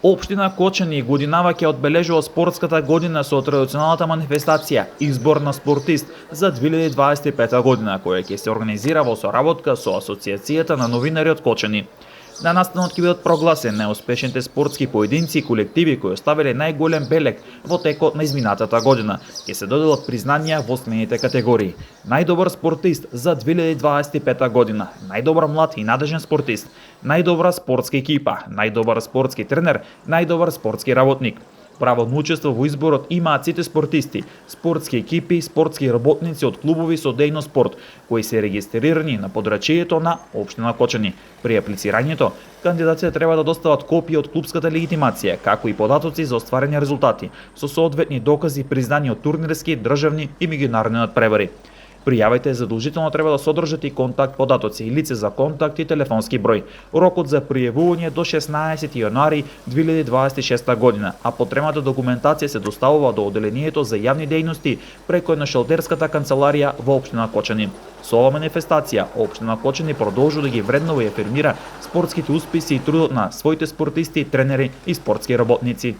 Општина Кочани годинава ќе одбележува спортската година со традиционалната манифестација Избор на спортист за 2025 година, која ќе се организира во соработка со Асоциацијата на новинари од Кочани. На настанот ќе бидат прогласени најуспешните спортски поединци и колективи кои оставиле најголем белег во текот на изминатата година. Ќе се доделат признанија во следните категории: најдобар спортист за 2025 година, најдобар млад и надежен спортист, најдобра спортска екипа, најдобар спортски тренер, најдобар спортски работник. Право на учество во изборот имаат сите спортисти, спортски екипи, спортски работници од клубови со дејност спорт, кои се регистрирани на подрачјето на општина Кочани. При аплицирањето, кандидатите треба да достават копија од клубската легитимација, како и податоци за остварени резултати, со соодветни докази признани од турнирски, државни и меѓународни надпревари. Пријавите задолжително треба да содржат и контакт податоци, лице за контакт и телефонски број. Рокот за пријавување до 16 јануари 2026 година, а потребната документација се доставува до Оделението за јавни дејности преку едношелтерската канцеларија во општина Кочани. Со ова манифестација, општина Кочани продолжува да ги вреднува и афирмира спортските успеси и трудот на своите спортисти, тренери и спортски работници.